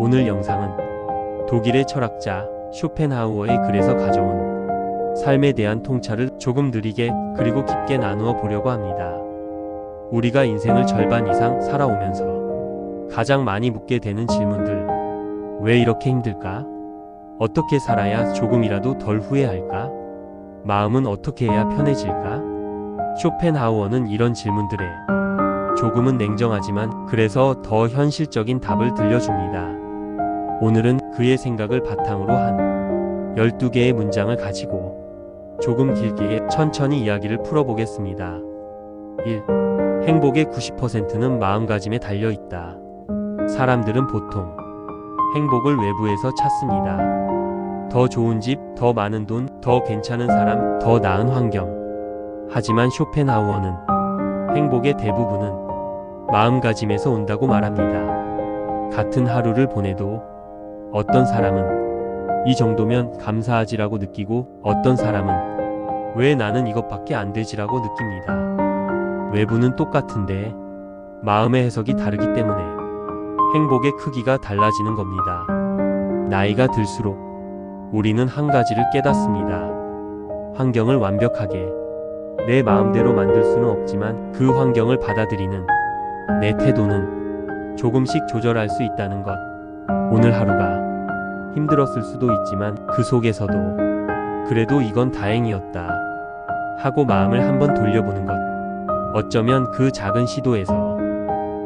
오늘 영상은 독일의 철학자 쇼펜하우어의 글에서 가져온 삶에 대한 통찰을 조금 느리게 그리고 깊게 나누어 보려고 합니다. 우리가 인생을 절반 이상 살아오면서 가장 많이 묻게 되는 질문들. 왜 이렇게 힘들까? 어떻게 살아야 조금이라도 덜 후회할까? 마음은 어떻게 해야 편해질까? 쇼펜하우어는 이런 질문들에 조금은 냉정하지만 그래서 더 현실적인 답을 들려줍니다. 오늘은 그의 생각을 바탕으로 한 12개의 문장을 가지고 조금 길게 천천히 이야기를 풀어보겠습니다. 1. 행복의 90%는 마음가짐에 달려있다. 사람들은 보통 행복을 외부에서 찾습니다. 더 좋은 집, 더 많은 돈, 더 괜찮은 사람, 더 나은 환경. 하지만 쇼펜하우어는 행복의 대부분은 마음가짐에서 온다고 말합니다. 같은 하루를 보내도 어떤 사람은 이 정도면 감사하지라고 느끼고 어떤 사람은 왜 나는 이것밖에 안 되지라고 느낍니다. 외부는 똑같은데 마음의 해석이 다르기 때문에 행복의 크기가 달라지는 겁니다. 나이가 들수록 우리는 한 가지를 깨닫습니다. 환경을 완벽하게 내 마음대로 만들 수는 없지만 그 환경을 받아들이는 내 태도는 조금씩 조절할 수 있다는 것. 오늘 하루가 힘들었을 수도 있지만 그 속에서도 그래도 이건 다행이었다 하고 마음을 한번 돌려보는 것. 어쩌면 그 작은 시도에서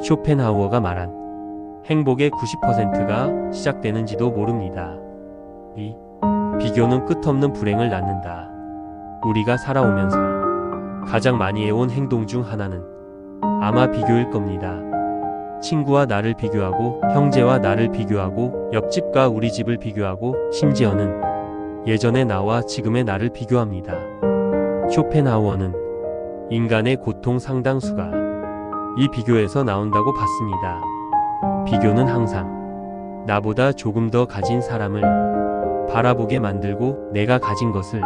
쇼펜하우어가 말한 행복의 90%가 시작되는지도 모릅니다. 2. 비교는 끝없는 불행을 낳는다. 우리가 살아오면서 가장 많이 해온 행동 중 하나는 아마 비교일 겁니다. 친구와 나를 비교하고, 형제와 나를 비교하고, 옆집과 우리 집을 비교하고, 심지어는 예전의 나와 지금의 나를 비교합니다. 쇼펜하우어는 인간의 고통 상당수가 이 비교에서 나온다고 봤습니다. 비교는 항상 나보다 조금 더 가진 사람을 바라보게 만들고 내가 가진 것을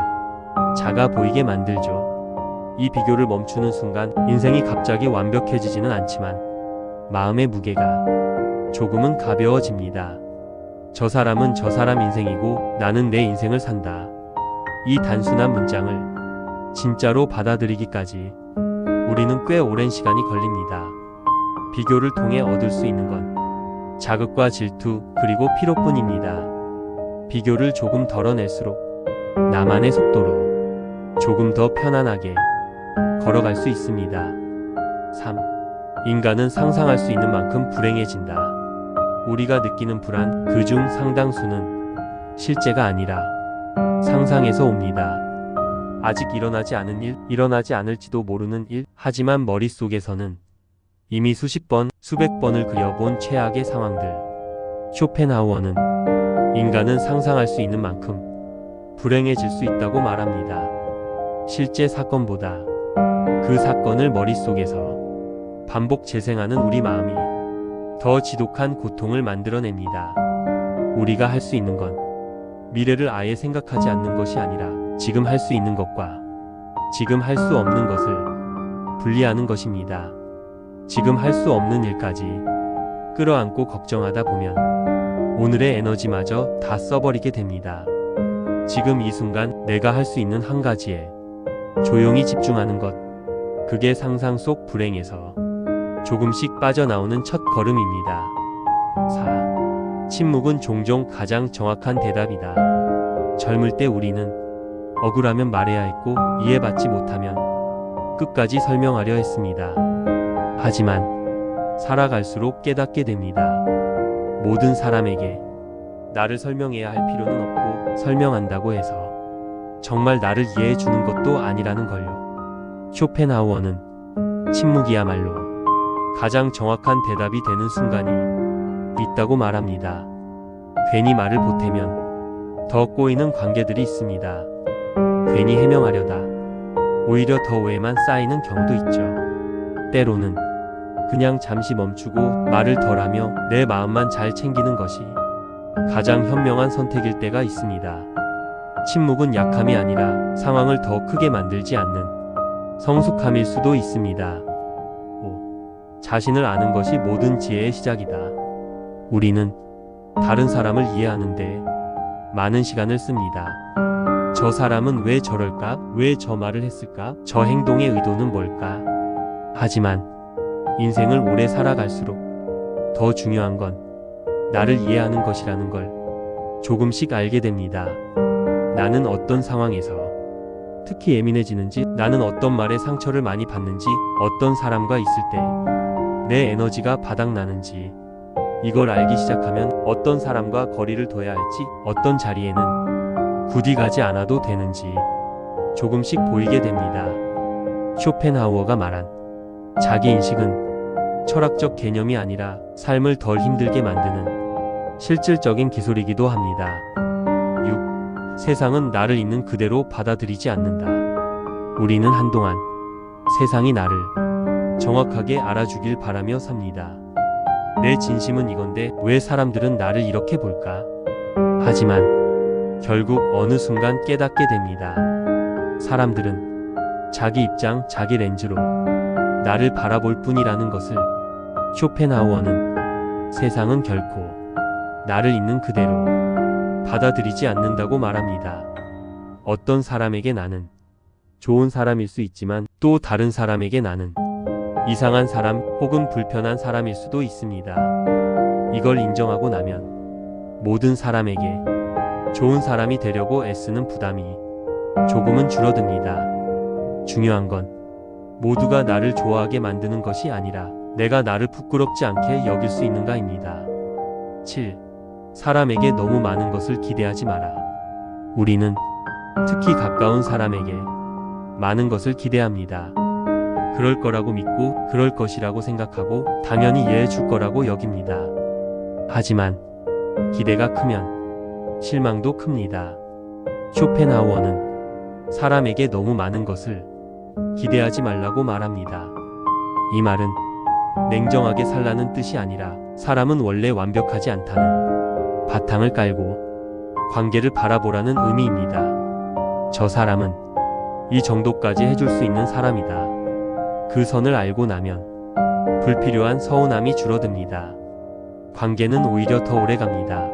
작아 보이게 만들죠. 이 비교를 멈추는 순간 인생이 갑자기 완벽해지지는 않지만 마음의 무게가 조금은 가벼워집니다. 저 사람은 저 사람 인생이고 나는 내 인생을 산다. 이 단순한 문장을 진짜로 받아들이기까지 우리는 꽤 오랜 시간이 걸립니다. 비교를 통해 얻을 수 있는 건 자극과 질투 그리고 피로뿐입니다. 비교를 조금 덜어낼수록 나만의 속도로 조금 더 편안하게 걸어갈 수 있습니다. 3. 인간은 상상할 수 있는 만큼 불행해진다. 우리가 느끼는 불안, 그중 상당수는 실제가 아니라 상상에서 옵니다. 아직 일어나지 않은 일, 일어나지 않을지도 모르는 일, 하지만 머릿속에서는 이미 수십 번, 수백 번을 그려본 최악의 상황들. 쇼펜하우어는 인간은 상상할 수 있는 만큼 불행해질 수 있다고 말합니다. 실제 사건보다 그 사건을 머릿속에서 반복 재생하는 우리 마음이 더 지독한 고통을 만들어냅니다. 우리가 할 수 있는 건 미래를 아예 생각하지 않는 것이 아니라 지금 할 수 있는 것과 지금 할 수 없는 것을 분리하는 것입니다. 지금 할 수 없는 일까지 끌어안고 걱정하다 보면 오늘의 에너지마저 다 써버리게 됩니다. 지금 이 순간 내가 할 수 있는 한 가지에 조용히 집중하는 것. 그게 상상 속 불행에서 조금씩 빠져나오는 첫 걸음입니다. 4. 침묵은 종종 가장 정확한 대답이다. 젊을 때 우리는 억울하면 말해야 했고 이해받지 못하면 끝까지 설명하려 했습니다. 하지만 살아갈수록 깨닫게 됩니다. 모든 사람에게 나를 설명해야 할 필요는 없고 설명한다고 해서 정말 나를 이해해 주는 것도 아니라는 걸요. 쇼펜하우어는 침묵이야말로 가장 정확한 대답이 되는 순간이 있다고 말합니다. 괜히 말을 보태면 더 꼬이는 관계들이 있습니다. 괜히 해명하려다 오히려 더 오해만 쌓이는 경우도 있죠. 때로는 그냥 잠시 멈추고 말을 덜하며 내 마음만 잘 챙기는 것이 가장 현명한 선택일 때가 있습니다. 침묵은 약함이 아니라 상황을 더 크게 만들지 않는 성숙함일 수도 있습니다. 5. 자신을 아는 것이 모든 지혜의 시작이다. 우리는 다른 사람을 이해하는데 많은 시간을 씁니다. 저 사람은 왜 저럴까? 왜 저 말을 했을까? 저 행동의 의도는 뭘까? 하지만 인생을 오래 살아갈수록 더 중요한 건 나를 이해하는 것이라는 걸 조금씩 알게 됩니다. 나는 어떤 상황에서 특히 예민해지는지, 나는 어떤 말에 상처를 많이 받는지, 어떤 사람과 있을 때 내 에너지가 바닥나는지, 이걸 알기 시작하면 어떤 사람과 거리를 둬야 할지, 어떤 자리에는 굳이 가지 않아도 되는지 조금씩 보이게 됩니다. 쇼펜하우어가 말한 자기인식은 철학적 개념이 아니라 삶을 덜 힘들게 만드는 실질적인 기술이기도 합니다. 6. 세상은 나를 있는 그대로 받아들이지 않는다. 우리는 한동안 세상이 나를 정확하게 알아주길 바라며 삽니다. 내 진심은 이건데 왜 사람들은 나를 이렇게 볼까? 하지만 결국 어느 순간 깨닫게 됩니다. 사람들은 자기 입장, 자기 렌즈로 나를 바라볼 뿐이라는 것을. 쇼펜하우어는 세상은 결코 나를 있는 그대로 받아들이지 않는다고 말합니다. 어떤 사람에게 나는 좋은 사람일 수 있지만 또 다른 사람에게 나는 이상한 사람 혹은 불편한 사람일 수도 있습니다. 이걸 인정하고 나면 모든 사람에게 좋은 사람이 되려고 애쓰는 부담이 조금은 줄어듭니다. 중요한 건 모두가 나를 좋아하게 만드는 것이 아니라 내가 나를 부끄럽지 않게 여길 수 있는가입니다. 7. 사람에게 너무 많은 것을 기대하지 마라. 우리는 특히 가까운 사람에게 많은 것을 기대합니다. 그럴 거라고 믿고 그럴 것이라고 생각하고 당연히 이해해 줄 거라고 여깁니다. 하지만 기대가 크면 실망도 큽니다. 쇼펜하우어는 사람에게 너무 많은 것을 기대하지 말라고 말합니다. 이 말은 냉정하게 살라는 뜻이 아니라 사람은 원래 완벽하지 않다는 바탕을 깔고 관계를 바라보라는 의미입니다. 저 사람은 이 정도까지 해줄 수 있는 사람이다. 그 선을 알고 나면 불필요한 서운함이 줄어듭니다. 관계는 오히려 더 오래 갑니다.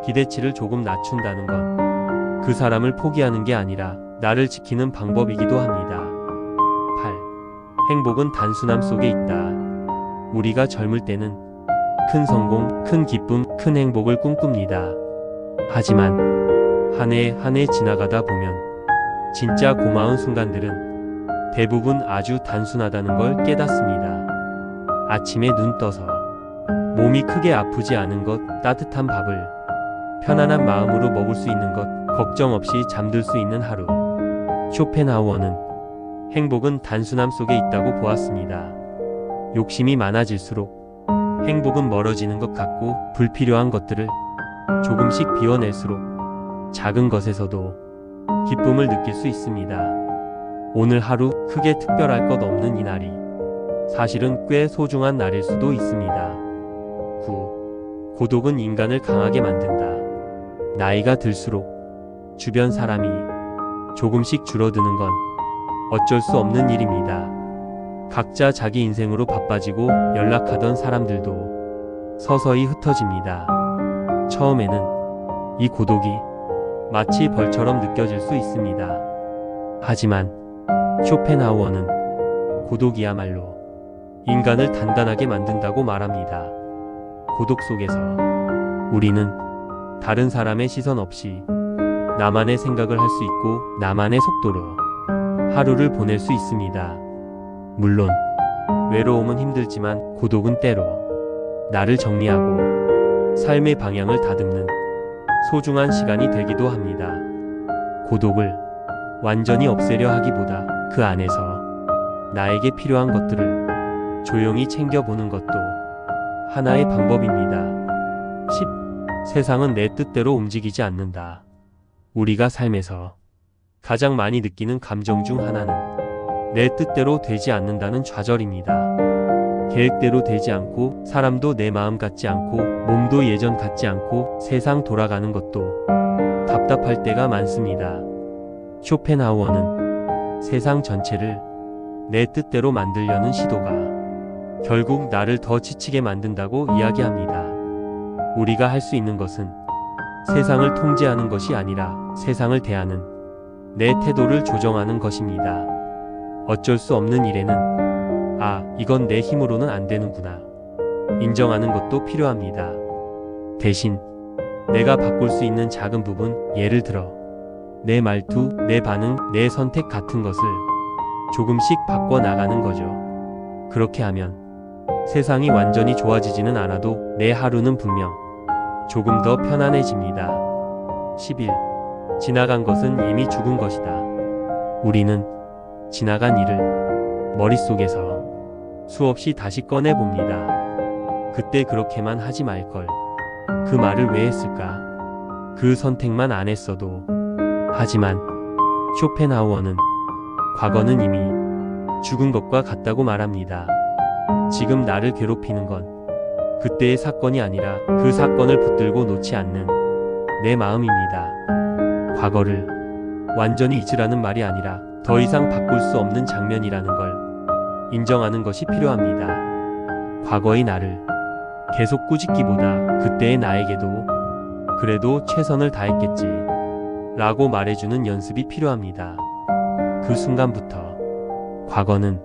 기대치를 조금 낮춘다는 건 그 사람을 포기하는 게 아니라 나를 지키는 방법이기도 합니다. 8. 행복은 단순함 속에 있다. 우리가 젊을 때는 큰 성공, 큰 기쁨, 큰 행복을 꿈꿉니다. 하지만 한 해 한 해 지나가다 보면 진짜 고마운 순간들은 대부분 아주 단순하다는 걸 깨닫습니다. 아침에 눈 떠서 몸이 크게 아프지 않은 것, 따뜻한 밥을 편안한 마음으로 먹을 수 있는 것, 걱정 없이 잠들 수 있는 하루. 쇼펜하우어는 행복은 단순함 속에 있다고 보았습니다. 욕심이 많아질수록 행복은 멀어지는 것 같고 불필요한 것들을 조금씩 비워낼수록 작은 것에서도 기쁨을 느낄 수 있습니다. 오늘 하루 크게 특별할 것 없는 이 날이 사실은 꽤 소중한 날일 수도 있습니다. 9. 고독은 인간을 강하게 만든다. 나이가 들수록 주변 사람이 조금씩 줄어드는 건 어쩔 수 없는 일입니다. 각자 자기 인생으로 바빠지고 연락하던 사람들도 서서히 흩어집니다. 처음에는 이 고독이 마치 벌처럼 느껴질 수 있습니다. 하지만 쇼펜하우어는 고독이야말로 인간을 단단하게 만든다고 말합니다. 고독 속에서 우리는 다른 사람의 시선 없이 나만의 생각을 할 수 있고 나만의 속도로 하루를 보낼 수 있습니다. 물론 외로움은 힘들지만 고독은 때로 나를 정리하고 삶의 방향을 다듬는 소중한 시간이 되기도 합니다. 고독을 완전히 없애려 하기보다 그 안에서 나에게 필요한 것들을 조용히 챙겨보는 것도 하나의 방법입니다. 10. 세상은 내 뜻대로 움직이지 않는다. 우리가 삶에서 가장 많이 느끼는 감정 중 하나는 내 뜻대로 되지 않는다는 좌절입니다. 계획대로 되지 않고 사람도 내 마음 같지 않고 몸도 예전 같지 않고 세상 돌아가는 것도 답답할 때가 많습니다. 쇼펜하우어는 세상 전체를 내 뜻대로 만들려는 시도가 결국 나를 더 지치게 만든다고 이야기합니다. 우리가 할 수 있는 것은 세상을 통제하는 것이 아니라 세상을 대하는 내 태도를 조정하는 것입니다. 어쩔 수 없는 일에는 이건 내 힘으로는 안 되는구나 인정하는 것도 필요합니다. 대신 내가 바꿀 수 있는 작은 부분, 예를 들어 내 말투, 내 반응, 내 선택 같은 것을 조금씩 바꿔 나가는 거죠. 그렇게 하면 세상이 완전히 좋아지지는 않아도 내 하루는 분명 조금 더 편안해집니다. 11. 지나간 것은 이미 죽은 것이다. 우리는 지나간 일을 머릿속에서 수없이 다시 꺼내봅니다. 그때 그렇게만 하지 말걸. 그 말을 왜 했을까? 그 선택만 안 했어도. 하지만 쇼펜하우어는 과거는 이미 죽은 것과 같다고 말합니다. 지금 나를 괴롭히는 건 그때의 사건이 아니라 그 사건을 붙들고 놓지 않는 내 마음입니다. 과거를 완전히 잊으라는 말이 아니라 더 이상 바꿀 수 없는 장면이라는 걸 인정하는 것이 필요합니다. 과거의 나를 계속 꾸짖기보다 그때의 나에게도 그래도 최선을 다했겠지 라고 말해주는 연습이 필요합니다. 그 순간부터 과거는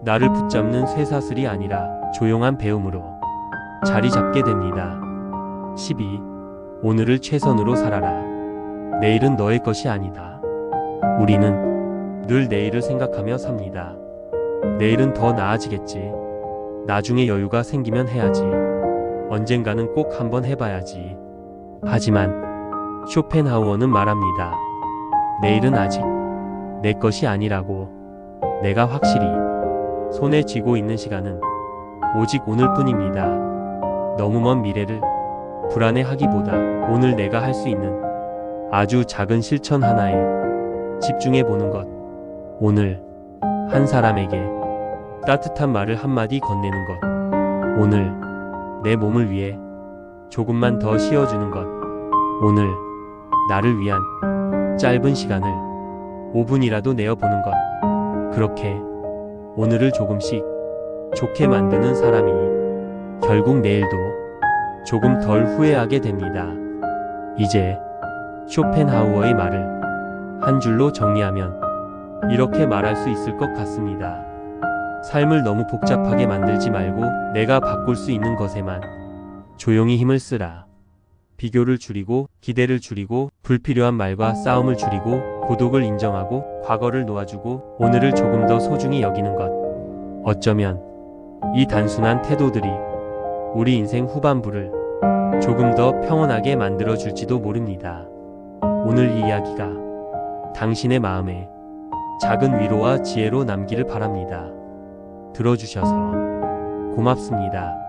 나를 붙잡는 쇠사슬이 아니라 조용한 배움으로 자리 잡게 됩니다. 12. 오늘을 최선으로 살아라. 내일은 너의 것이 아니다. 우리는 늘 내일을 생각하며 삽니다. 내일은 더 나아지겠지. 나중에 여유가 생기면 해야지. 언젠가는 꼭 한번 해봐야지. 하지만 쇼펜하우어는 말합니다. 내일은 아직 내 것이 아니라고. 내가 확실히 손에 쥐고 있는 시간은 오직 오늘뿐입니다. 너무 먼 미래를 불안해하기보다 오늘 내가 할 수 있는 아주 작은 실천 하나에 집중해 보는 것. 오늘 한 사람에게 따뜻한 말을 한마디 건네는 것. 오늘 내 몸을 위해 조금만 더 쉬어주는 것. 오늘 나를 위한 짧은 시간을 5분이라도 내어보는 것. 그렇게 오늘을 조금씩 좋게 만드는 사람이 결국 내일도 조금 덜 후회하게 됩니다. 이제 쇼펜하우어의 말을 한 줄로 정리하면 이렇게 말할 수 있을 것 같습니다. 삶을 너무 복잡하게 만들지 말고 내가 바꿀 수 있는 것에만 조용히 힘을 쓰라. 비교를 줄이고 기대를 줄이고 불필요한 말과 싸움을 줄이고 고독을 인정하고 과거를 놓아주고 오늘을 조금 더 소중히 여기는 것. 어쩌면 이 단순한 태도들이 우리 인생 후반부를 조금 더 평온하게 만들어줄지도 모릅니다. 오늘 이 이야기가 당신의 마음에 작은 위로와 지혜로 남기를 바랍니다. 들어주셔서 고맙습니다.